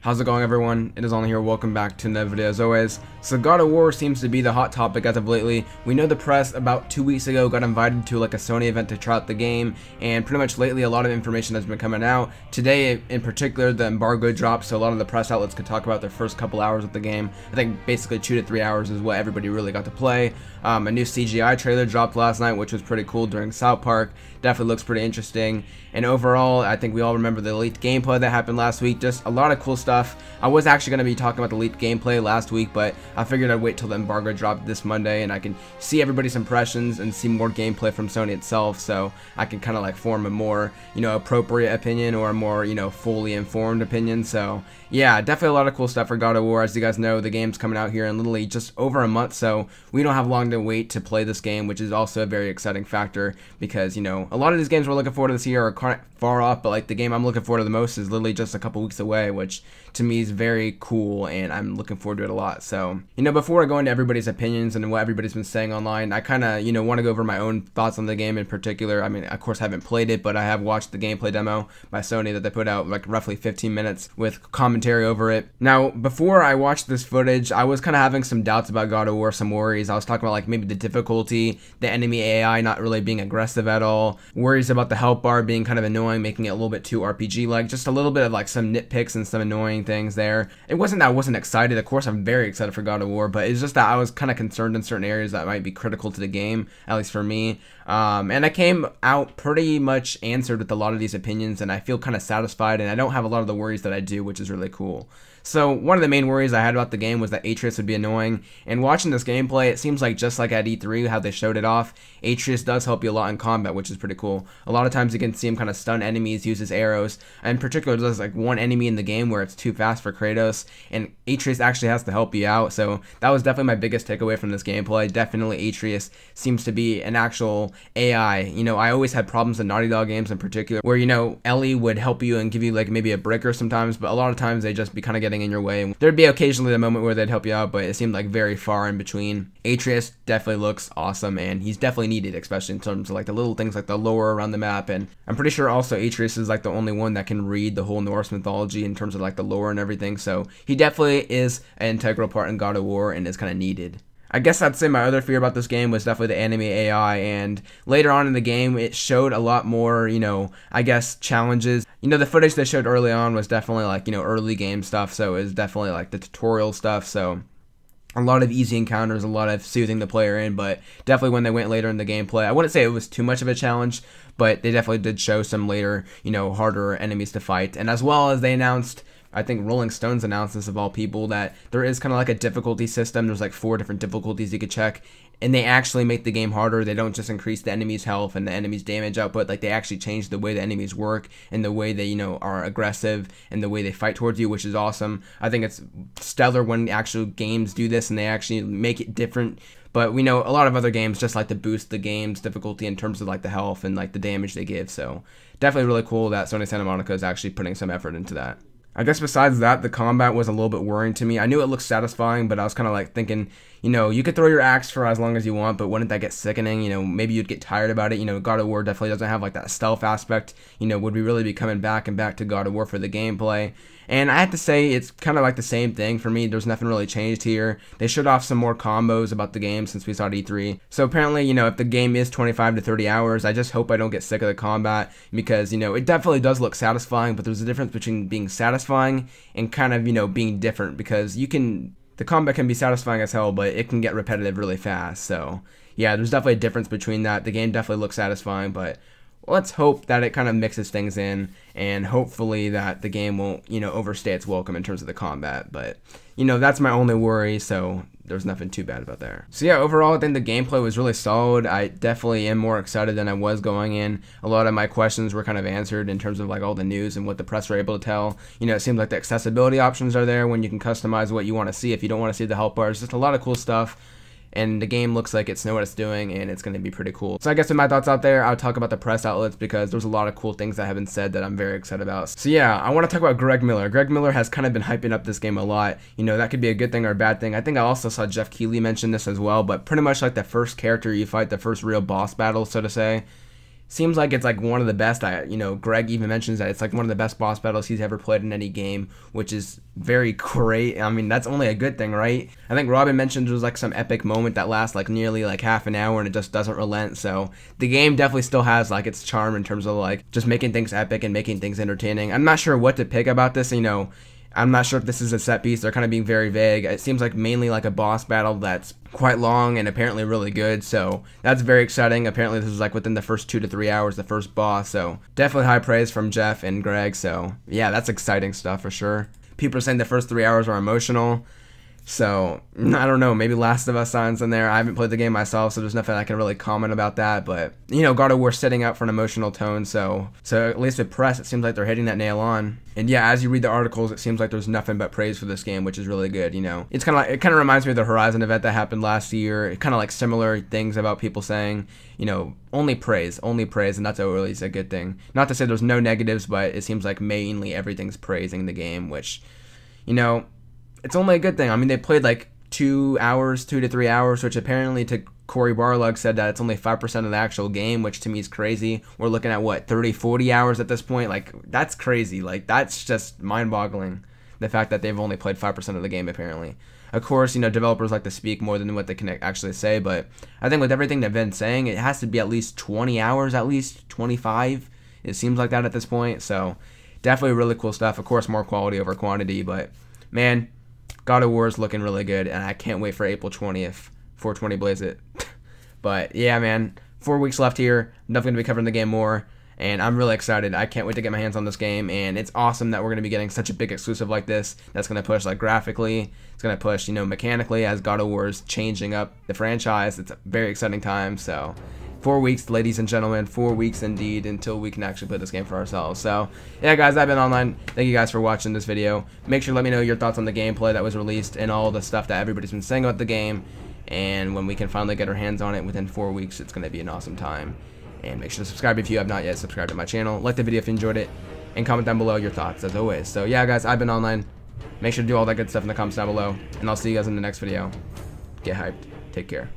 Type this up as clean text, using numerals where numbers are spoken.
How's it going, everyone? It is Only here. Welcome back to another video as always. So God of War seems to be the hot topic as of lately. We know the press about 2 weeks ago got invited to like a Sony event to try out the game, and pretty much lately a lot of information has been coming out. Today in particular the embargo dropped, so a lot of the press outlets could talk about their first couple hours of the game. I think basically 2 to 3 hours is what everybody really got to play. A new CGI trailer dropped last night, which was pretty cool during South Park. Definitely looks pretty interesting. And overall, I think we all remember the leaked gameplay that happened last week. Just a lot of cool stuff. I was actually going to be talking about the leaked gameplay last week, but I figured I'd wait till the embargo dropped this Monday and I can see everybody's impressions and see more gameplay from Sony itself, so I can kind of like form a more, appropriate opinion or a more, fully informed opinion. So yeah, definitely a lot of cool stuff for God of War. As you guys know, the game's coming out here in literally just over a month, so we don't have long to wait to play this game, which is also a very exciting factor because, a lot of these games we're looking forward to this year are kind of far off, but like the game I'm looking forward to the most is literally just a couple weeks away, which to me is very cool and I'm looking forward to it a lot. So, before I go into everybody's opinions and what everybody's been saying online, I kind of, want to go over my own thoughts on the game in particular. I mean, of course I haven't played it, but I have watched the gameplay demo by Sony that they put out like roughly 15 minutes with commentary over it. Now, before I watched this footage, I was kind of having some doubts about God of War, some worries. I was talking about like maybe the difficulty, the enemy AI not really being aggressive at all, worries about the health bar being kind of annoying, making it a little bit too RPG-like, just a little bit of like some nitpicks and some annoying things there. It wasn't that I wasn't excited. Of course, I'm very excited for God of War, but it's just that I was kind of concerned in certain areas that might be critical to the game, at least for me. And I came out pretty much answered with a lot of these opinions, and I feel kind of satisfied, and I don't have a lot of the worries that I do, which is really cool. So one of the main worries I had about the game was that Atreus would be annoying, and watching this gameplay, it seems like just like at E3, how they showed it off, Atreus does help you a lot in combat, which is pretty cool. A lot of times you can see him kind of stun enemies, use his arrows, and in particular there's like one enemy in the game where it's too fast for Kratos, and Atreus actually has to help you out, so that was definitely my biggest takeaway from this gameplay. Definitely Atreus seems to be an actual AI. I always had problems in Naughty Dog games in particular, where, Ellie would help you and give you like maybe a brick or sometimes, but a lot of times they just be kind of getting in your way. There'd be occasionally the moment where they'd help you out, but it seemed like very far in between. Atreus definitely looks awesome, and he's definitely needed, especially in terms of like the little things like the lore around the map. And I'm pretty sure also Atreus is like the only one that can read the whole Norse mythology in terms of like the lore and everything, so he definitely is an integral part in God of War and is kind of needed. I guess I'd say my other fear about this game was definitely the enemy AI, and later on in the game it showed a lot more, I guess challenges. The footage they showed early on was definitely like, early game stuff, so it was definitely like the tutorial stuff, so a lot of easy encounters, a lot of soothing the player in, but definitely when they went later in the gameplay, I wouldn't say it was too much of a challenge, but they definitely did show some later, harder enemies to fight, and as well as they announced, I think Rolling Stones announced this of all people, that there is kind of like a difficulty system. There's like 4 different difficulties you could check, and they actually make the game harder. They don't just increase the enemy's health and the enemy's damage output, like they actually change the way the enemies work and the way they, are aggressive and the way they fight towards you, which is awesome. I think it's stellar when actual games do this and they actually make it different. But we know a lot of other games just like to boost the game's difficulty in terms of like the health and like the damage they give. So definitely really cool that Sony Santa Monica is actually putting some effort into that. I guess besides that, the combat was a little bit worrying to me. I knew it looked satisfying, but I was kind of like thinking, you could throw your axe for as long as you want, but wouldn't that get sickening? Maybe you'd get tired about it. God of War definitely doesn't have like that stealth aspect. Would we really be coming back and back to God of War for the gameplay? And I have to say, it's kind of like the same thing for me. There's nothing really changed here. They showed off some more combos about the game since we saw it at E3. So apparently, if the game is 25 to 30 hours, I just hope I don't get sick of the combat because, it definitely does look satisfying, but there's a difference between being satisfying and kind of, being different, because the combat can be satisfying as hell, but it can get repetitive really fast. So yeah, there's definitely a difference between that. The game definitely looks satisfying, but let's hope that it kind of mixes things in, and hopefully that the game won't, overstay its welcome in terms of the combat. But, that's my only worry, so there's nothing too bad about there. So yeah, overall, I think the gameplay was really solid. I definitely am more excited than I was going in. A lot of my questions were kind of answered in terms of like all the news and what the press were able to tell. It seems like the accessibility options are there when you can customize what you want to see if you don't want to see the health bars. Just a lot of cool stuff. And the game looks like it's know what it's doing, and it's going to be pretty cool. So I guess with my thoughts out there, I'll talk about the press outlets because there's a lot of cool things that have been said that I'm very excited about. So yeah, I want to talk about Greg Miller. Greg Miller has kind of been hyping up this game a lot. That could be a good thing or a bad thing. I think I also saw Jeff Keighley mention this as well, but pretty much like the first character you fight, the first real boss battle, so to say, seems like it's like one of the best. Greg even mentions that it's like one of the best boss battles he's ever played in any game, which is very great. I mean, that's only a good thing, right? I think Robin mentioned there was like some epic moment that lasts like nearly like half an hour and it just doesn't relent. So the game definitely still has like its charm in terms of like just making things epic and making things entertaining. I'm not sure what to pick about this, I'm not sure if this is a set piece. They're kind of being very vague. It seems like mainly like a boss battle that's quite long and apparently really good. So that's very exciting. Apparently this is like within the first 2 to 3 hours, the first boss. So definitely high praise from Jeff and Greg. So yeah, that's exciting stuff for sure. People are saying the first 3 hours are emotional. So I don't know, maybe Last of Us signs in there. I haven't played the game myself, so there's nothing I can really comment about that. But God of War setting out for an emotional tone, so at least with press, it seems like they're hitting that nail on. And yeah, as you read the articles, it seems like there's nothing but praise for this game, which is really good. It's kind of like, it kind of reminds me of the Horizon event that happened last year. It kind of like similar things about people saying, only praise, and that's always a good thing. Not to say there's no negatives, but it seems like mainly everything's praising the game, which it's only a good thing. I mean, they played like 2 to 3 hours, which apparently to Corey Barlog said that it's only 5% of the actual game, which to me is crazy. We're looking at what, 30, 40 hours at this point? Like, that's crazy. Like, that's just mind-boggling, the fact that they've only played 5% of the game, apparently. Of course, developers like to speak more than what they can actually say, but I think with everything they've been saying, it has to be at least 20 hours, at least 25. It seems like that at this point, so definitely really cool stuff. Of course, more quality over quantity, but man, God of War is looking really good, and I can't wait for April 20th, 420 Blaze It. But yeah, man, 4 weeks left here. I'm definitely going to be covering the game more, and I'm really excited. I can't wait to get my hands on this game, and it's awesome that we're going to be getting such a big exclusive like this that's going to push like graphically. It's going to push, mechanically, as God of War is changing up the franchise. It's a very exciting time, so 4 weeks, ladies and gentlemen, 4 weeks indeed, until we can actually play this game for ourselves. So yeah, guys, I've been online. Thank you guys for watching this video. Make sure to let me know your thoughts on the gameplay that was released and all the stuff that everybody's been saying about the game. And when we can finally get our hands on it within 4 weeks, it's going to be an awesome time. And make sure to subscribe if you have not yet subscribed to my channel. Like the video if you enjoyed it, and comment down below your thoughts as always. So yeah, guys, I've been online. Make sure to do all that good stuff in the comments down below, and I'll see you guys in the next video. Get hyped. Take care.